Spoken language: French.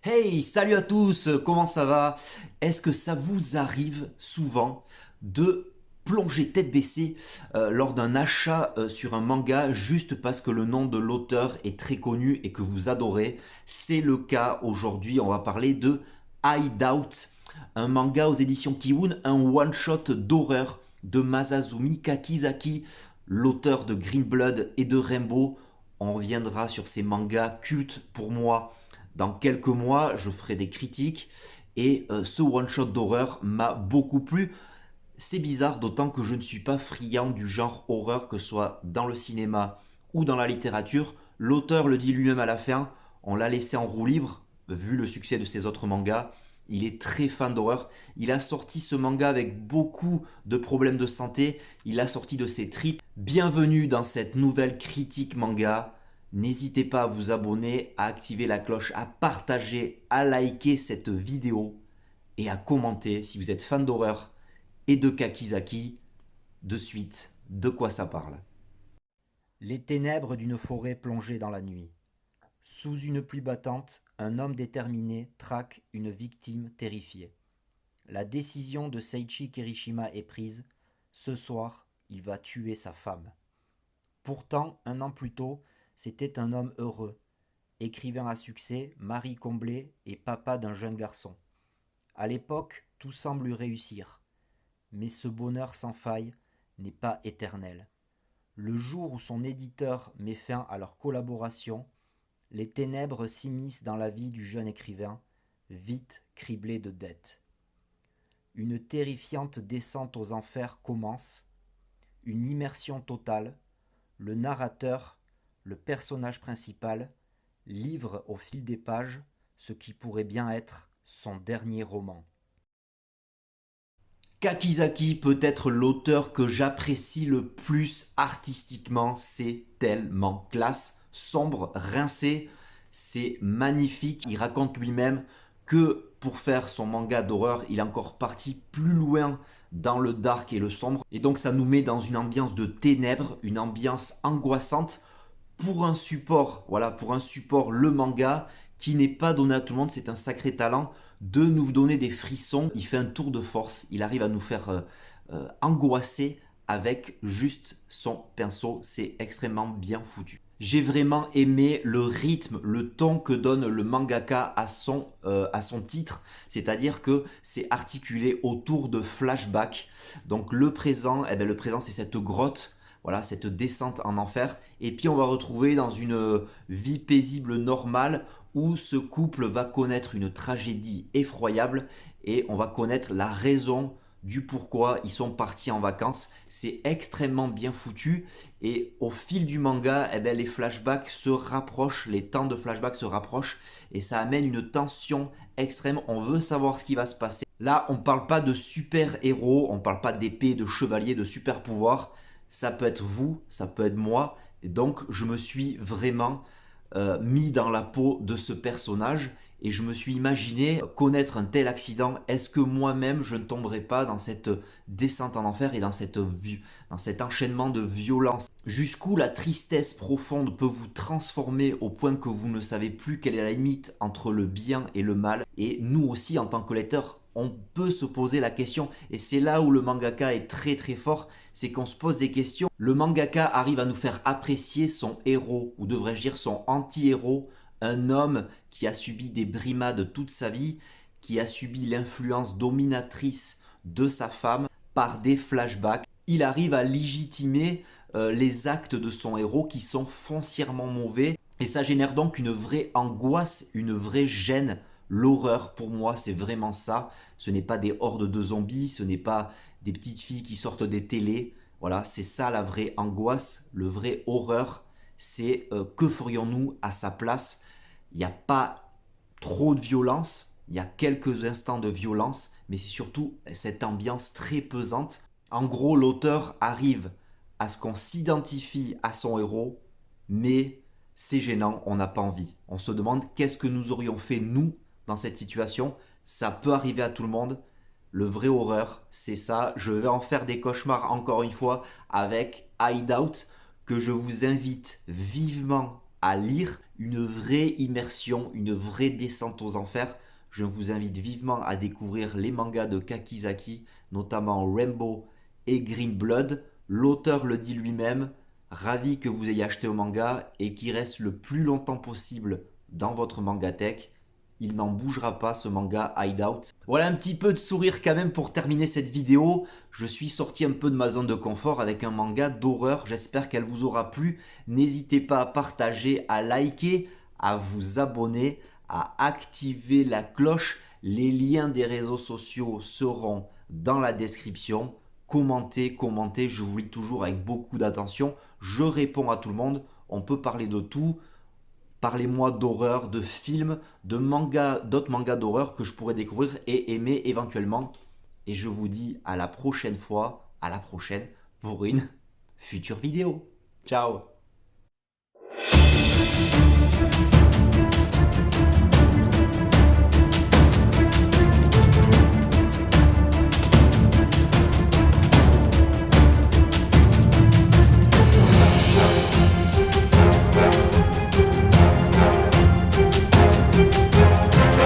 Hey, salut à tous, comment ça va? Est-ce que ça vous arrive souvent de plonger tête baissée lors d'un achat sur un manga juste parce que le nom de l'auteur est très connu et que vous adorez? C'est le cas aujourd'hui, on va parler de Hideout, un manga aux éditions Kiwoom, un one-shot d'horreur de Masazumi Kakizaki, l'auteur de Green Blood et de Rainbow. On reviendra sur ces mangas cultes pour moi. Dans quelques mois, je ferai des critiques et ce one-shot d'horreur m'a beaucoup plu. C'est bizarre, d'autant que je ne suis pas friand du genre horreur, que ce soit dans le cinéma ou dans la littérature. L'auteur le dit lui-même à la fin, on l'a laissé en roue libre, vu le succès de ses autres mangas. Il est très fan d'horreur. Il a sorti ce manga avec beaucoup de problèmes de santé. Il a sorti de ses tripes. Bienvenue dans cette nouvelle critique manga. N'hésitez pas à vous abonner, à activer la cloche, à partager, à liker cette vidéo et à commenter si vous êtes fan d'horreur et de Kakizaki. De suite, de quoi ça parle? Les ténèbres d'une forêt plongée dans la nuit. Sous une pluie battante, un homme déterminé traque une victime terrifiée. La décision de Seiichi Kirishima est prise. Ce soir, il va tuer sa femme. Pourtant, un an plus tôt, c'était un homme heureux, écrivain à succès, mari comblé et papa d'un jeune garçon. À l'époque, tout semble lui réussir. Mais ce bonheur sans faille n'est pas éternel. Le jour où son éditeur met fin à leur collaboration, les ténèbres s'immiscent dans la vie du jeune écrivain, vite criblé de dettes. Une terrifiante descente aux enfers commence, une immersion totale, le narrateur, le personnage principal, livre au fil des pages ce qui pourrait bien être son dernier roman. Kakizaki peut être l'auteur que j'apprécie le plus artistiquement, c'est tellement classe, sombre, rincé, c'est magnifique. Il raconte lui-même que pour faire son manga d'horreur, il est encore parti plus loin dans le dark et le sombre. Et donc ça nous met dans une ambiance de ténèbres, une ambiance angoissante pour un support, voilà, pour un support, le manga, qui n'est pas donné à tout le monde, c'est un sacré talent de nous donner des frissons. Il fait un tour de force, il arrive à nous faire angoisser avec juste son pinceau, c'est extrêmement bien foutu. J'ai vraiment aimé le rythme, le ton que donne le mangaka à son titre, c'est-à-dire que c'est articulé autour de flashbacks. Donc le présent, eh bien, le présent c'est cette grotte, voilà, cette descente en enfer. Et puis on va retrouver dans une vie paisible normale où ce couple va connaître une tragédie effroyable et on va connaître la raison du pourquoi ils sont partis en vacances. C'est extrêmement bien foutu et au fil du manga, eh bien, les flashbacks se rapprochent, les temps de flashbacks se rapprochent et ça amène une tension extrême. On veut savoir ce qui va se passer. Là, on ne parle pas de super-héros, on ne parle pas d'épée, de chevalier, de super-pouvoir. Ça peut être vous, ça peut être moi. Et donc, je me suis vraiment mis dans la peau de ce personnage et je me suis imaginé connaître un tel accident. Est-ce que moi-même je ne tomberais pas dans cette descente en enfer et dans cet enchaînement de violence? Jusqu'où la tristesse profonde peut vous transformer au point que vous ne savez plus quelle est la limite entre le bien et le mal. Et nous aussi, en tant que lecteurs, on peut se poser la question. Et c'est là où le mangaka est très très fort, c'est qu'on se pose des questions. Le mangaka arrive à nous faire apprécier son héros, ou devrais-je dire son anti-héros, un homme qui a subi des brimades toute sa vie, qui a subi l'influence dominatrice de sa femme par des flashbacks. Il arrive à légitimer les actes de son héros qui sont foncièrement mauvais. Et ça génère donc une vraie angoisse, une vraie gêne. L'horreur, pour moi, c'est vraiment ça. Ce n'est pas des hordes de zombies, ce n'est pas des petites filles qui sortent des télés. Voilà, c'est ça la vraie angoisse, le vrai horreur. C'est que ferions-nous à sa place? Il n'y a pas trop de violence, il y a quelques instants de violence, mais c'est surtout cette ambiance très pesante. En gros, l'auteur arrive à ce qu'on s'identifie à son héros, mais c'est gênant, on n'a pas envie. On se demande qu'est-ce que nous aurions fait nous dans cette situation. Ça peut arriver à tout le monde. Le vrai horreur, c'est ça. Je vais en faire des cauchemars encore une fois avec Hideout, que je vous invite vivement à lire. une vraie immersion, une vraie descente aux enfers. Je vous invite vivement à découvrir les mangas de Kakizaki, notamment Rainbow et Green Blood. L'auteur le dit lui-même, ravi que vous ayez acheté au manga et qu'il reste le plus longtemps possible dans votre mangatech. Il n'en bougera pas, ce manga Hideout. Voilà un petit peu de sourire quand même pour terminer cette vidéo. Je suis sorti un peu de ma zone de confort avec un manga d'horreur. J'espère qu'elle vous aura plu. N'hésitez pas à partager, à liker, à vous abonner, à activer la cloche. Les liens des réseaux sociaux seront dans la description. Commentez, commentez, je vous lis toujours avec beaucoup d'attention. Je réponds à tout le monde. On peut parler de tout. Parlez-moi d'horreur, de films, de mangas, d'autres mangas d'horreur que je pourrais découvrir et aimer éventuellement. Et je vous dis à la prochaine fois, à la prochaine pour une future vidéo. Ciao!